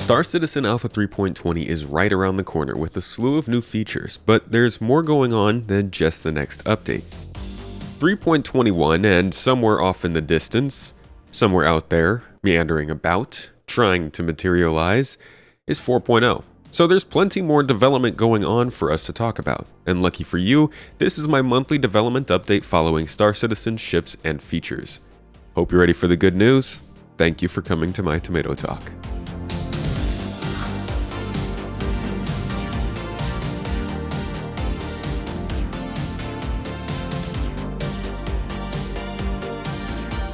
Star Citizen Alpha 3.20 is right around the corner with a slew of new features, but there's more going on than just the next update. 3.21, and somewhere off in the distance, somewhere out there, meandering about, trying to materialize, is 4.0. So there's plenty more development going on for us to talk about, and lucky for you, this is my monthly development update following Star Citizen ships and features. Hope you're ready for the good news. Thank you for coming to my Tomato Talk.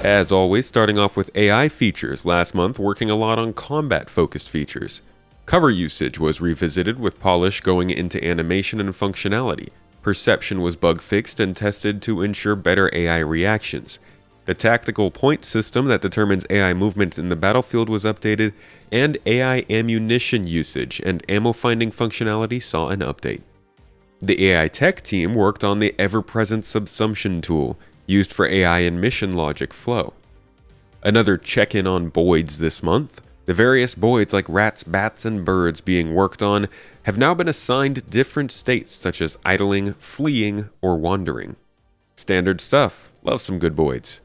As always, starting off with AI features, last month working a lot on combat-focused features. Cover usage was revisited with polish going into animation and functionality. Perception was bug-fixed and tested to ensure better AI reactions. The tactical point system that determines AI movement in the battlefield was updated, and AI ammunition usage and ammo finding functionality saw an update. The AI tech team worked on the ever-present subsumption tool, used for AI and mission logic flow. Another check-in on Boids this month. The various Boids like rats, bats, and birds being worked on have now been assigned different states such as idling, fleeing, or wandering. Standard stuff, love some good Boids.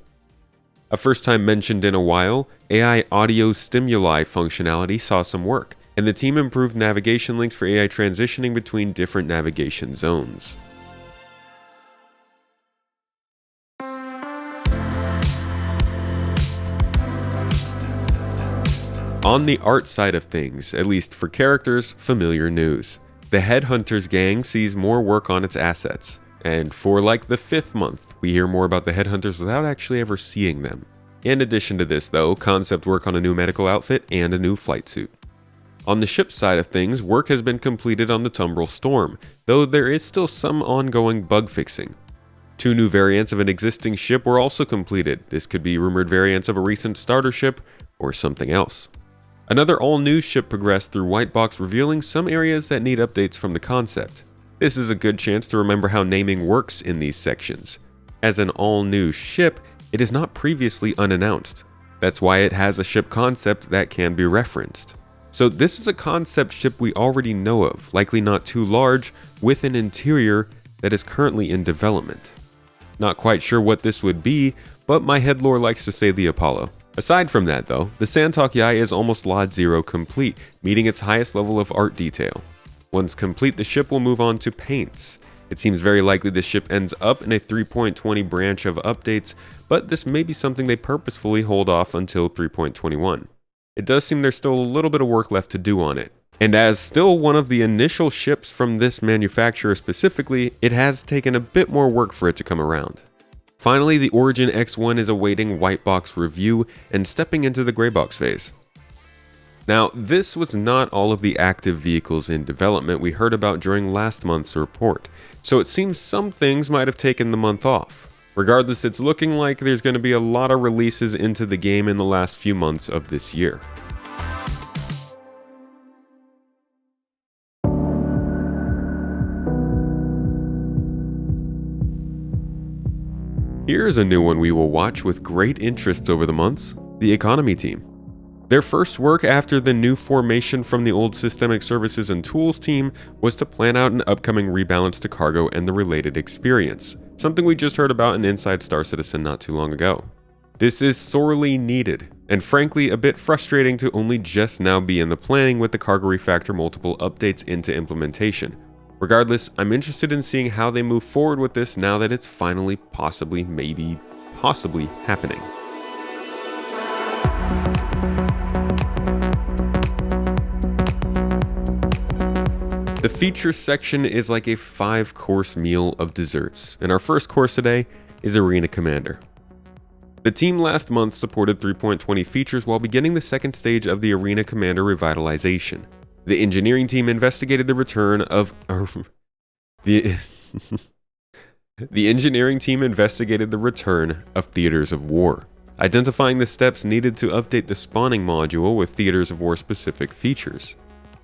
A first time mentioned in a while, AI audio stimuli functionality saw some work, and the team improved navigation links for AI transitioning between different navigation zones. On the art side of things, at least for characters, familiar news. The Headhunters gang sees more work on its assets, and for like the 5th month, we hear more about the Headhunters without actually ever seeing them. In addition to this though, concept work on a new medical outfit and a new flight suit. On the ship side of things, work has been completed on the Tumbril Storm, though there is still some ongoing bug fixing. 2 new variants of an existing ship were also completed. This could be rumored variants of a recent starter ship, or something else. Another all-new ship progressed through Whitebox, revealing some areas that need updates from the concept. This is a good chance to remember how naming works in these sections. As an all-new ship, it is not previously unannounced. That's why it has a ship concept that can be referenced. So this is a concept ship we already know of, likely not too large, with an interior that is currently in development. Not quite sure what this would be, but my headlore likes to say the Apollo. Aside from that though, the Santok Yai is almost Lot 0 complete, meeting its highest level of art detail. Once complete, the ship will move on to paints. It seems very likely the ship ends up in a 3.20 branch of updates, but this may be something they purposefully hold off until 3.21. It does seem there's still a little bit of work left to do on it. And as still one of the initial ships from this manufacturer specifically, it has taken a bit more work for it to come around. Finally, the Origin X1 is awaiting Whitebox review and stepping into the Greybox phase. Now, this was not all of the active vehicles in development we heard about during last month's report, so it seems some things might have taken the month off. Regardless, it's looking like there's going to be a lot of releases into the game in the last few months of this year. Here's a new one we will watch with great interest over the months, the Economy team. Their first work after the new formation from the old Systemic Services and Tools team was to plan out an upcoming rebalance to cargo and the related experience, something we just heard about in Inside Star Citizen not too long ago. This is sorely needed, and frankly a bit frustrating to only just now be in the planning with the cargo refactor multiple updates into implementation. Regardless, I'm interested in seeing how they move forward with this now that it's finally possibly happening. The features section is like a 5-course meal of desserts, and our first course today is Arena Commander. The team last month supported 3.20 features while beginning the second stage of the Arena Commander revitalization. The engineering team investigated the return of the engineering team investigated the return of Theaters of War, identifying the steps needed to update the spawning module with Theaters of War specific features.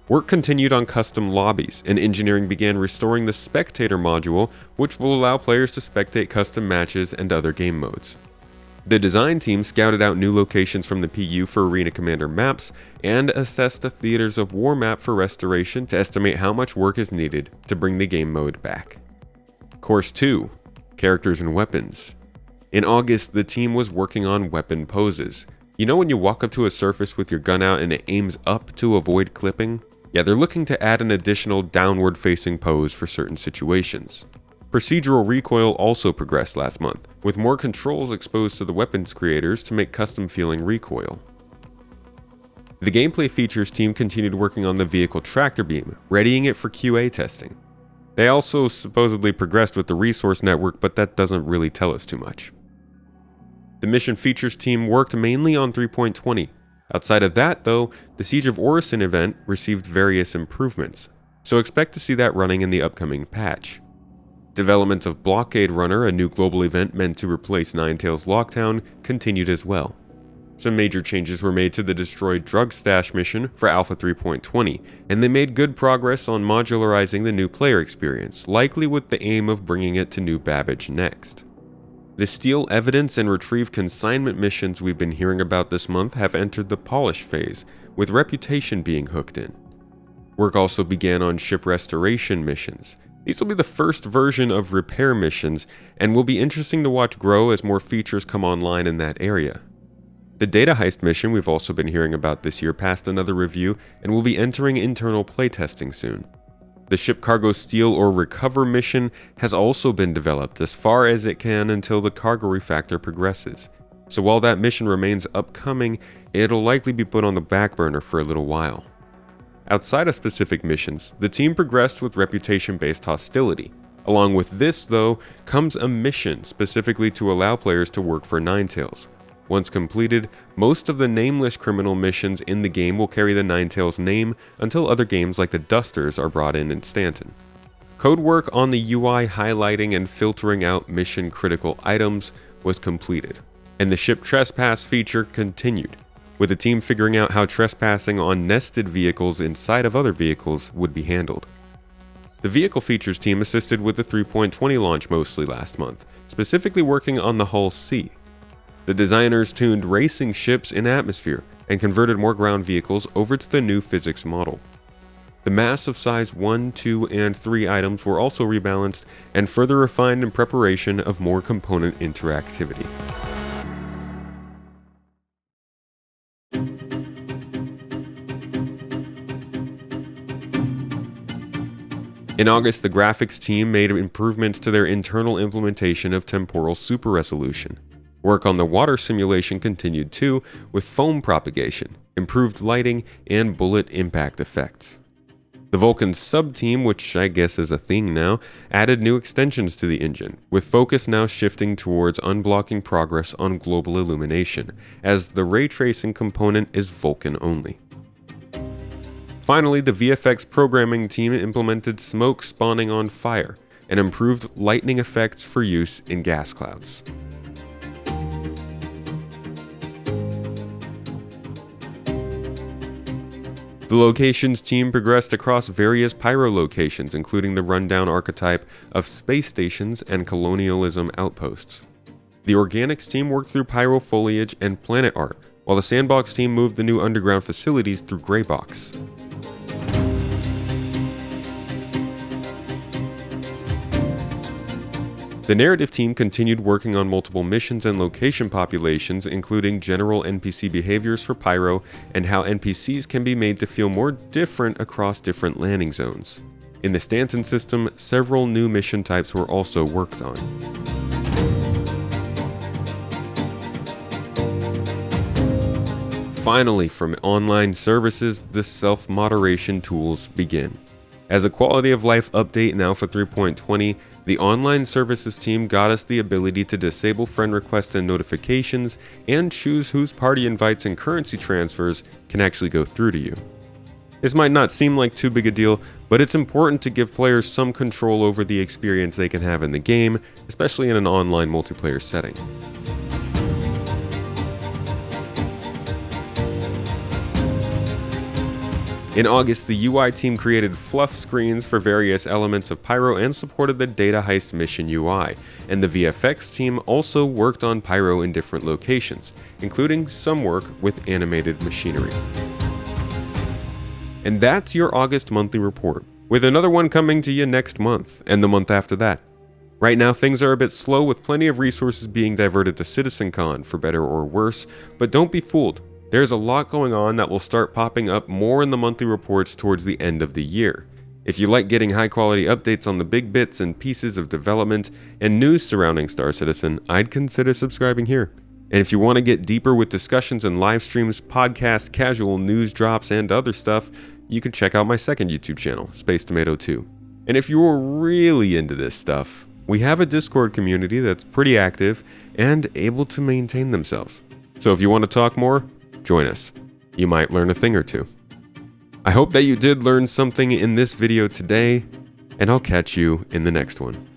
Work continued on custom lobbies, and engineering began restoring the spectator module, which will allow players to spectate custom matches and other game modes. The design team scouted out new locations from the PU for Arena Commander maps and assessed a Theaters of War map for restoration to estimate how much work is needed to bring the game mode back. Course 2. Characters and Weapons. In August, the team was working on weapon poses. You know when you walk up to a surface with your gun out and it aims up to avoid clipping? Yeah, they're looking to add an additional downward-facing pose for certain situations. Procedural recoil also progressed last month, with more controls exposed to the weapons creators to make custom-feeling recoil. The gameplay features team continued working on the vehicle tractor beam, readying it for QA testing. They also supposedly progressed with the resource network, but that doesn't really tell us too much. The mission features team worked mainly on 3.20. Outside of that, though, the Siege of Orison event received various improvements, so expect to see that running in the upcoming patch. Development of Blockade Runner, a new global event meant to replace Ninetales Lockdown, continued as well. Some major changes were made to the Destroyed Drug Stash mission for Alpha 3.20, and they made good progress on modularizing the new player experience, likely with the aim of bringing it to New Babbage next. The Steal Evidence and Retrieve Consignment missions we've been hearing about this month have entered the polish phase, with Reputation being hooked in. Work also began on ship restoration missions. These will be the first version of repair missions, and will be interesting to watch grow as more features come online in that area. The Data Heist mission we've also been hearing about this year passed another review and will be entering internal playtesting soon. The Ship Cargo Steal or Recover mission has also been developed as far as it can until the cargo refactor progresses. So while that mission remains upcoming, it'll likely be put on the back burner for a little while. Outside of specific missions, the team progressed with reputation-based hostility. Along with this, though, comes a mission specifically to allow players to work for Ninetales. Once completed, most of the nameless criminal missions in the game will carry the Ninetales name until other games like the Dusters are brought in Stanton. Code work on the UI highlighting and filtering out mission-critical items was completed, and the Ship Trespass feature continued, with the team figuring out how trespassing on nested vehicles inside of other vehicles would be handled. The Vehicle Features team assisted with the 3.20 launch mostly last month, specifically working on the Hull C. The designers tuned racing ships in atmosphere and converted more ground vehicles over to the new physics model. The mass of size 1, 2, and 3 items were also rebalanced and further refined in preparation of more component interactivity. In August, the graphics team made improvements to their internal implementation of temporal super resolution. Work on the water simulation continued too, with foam propagation, improved lighting, and bullet impact effects. The Vulcan sub-team, which I guess is a thing now, added new extensions to the engine, with focus now shifting towards unblocking progress on global illumination, as the ray tracing component is Vulcan only. Finally, the VFX programming team implemented smoke spawning on fire and improved lightning effects for use in gas clouds. The locations team progressed across various pyro locations, including the rundown archetype of space stations and colonialism outposts. The organics team worked through pyro foliage and planet art, while the sandbox team moved the new underground facilities through Greybox. The narrative team continued working on multiple missions and location populations, including general NPC behaviors for Pyro and how NPCs can be made to feel more different across different landing zones. In the Stanton system, several new mission types were also worked on. Finally, from online services, the self-moderation tools begin. As a quality of life update in Alpha 3.20, the online services team got us the ability to disable friend requests and notifications and choose whose party invites and currency transfers can actually go through to you. This might not seem like too big a deal, but it's important to give players some control over the experience they can have in the game, especially in an online multiplayer setting. In August, the UI team created fluff screens for various elements of Pyro and supported the Data Heist Mission UI, and the VFX team also worked on Pyro in different locations, including some work with animated machinery. And that's your August monthly report, with another one coming to you next month, and the month after that. Right now, things are a bit slow with plenty of resources being diverted to citizencon, for better or worse, but don't be fooled. There's a lot going on that will start popping up more in the monthly reports towards the end of the year. If you like getting high quality updates on the big bits and pieces of development and news surrounding Star Citizen, I'd consider subscribing here. And if you want to get deeper with discussions and live streams, podcasts, casual news drops, and other stuff, you can check out my second YouTube channel, Space Tomato 2. And if you're really into this stuff, we have a Discord community that's pretty active and able to maintain themselves. So if you want to talk more, join us. You might learn a thing or two. I hope that you did learn something in this video today, and I'll catch you in the next one.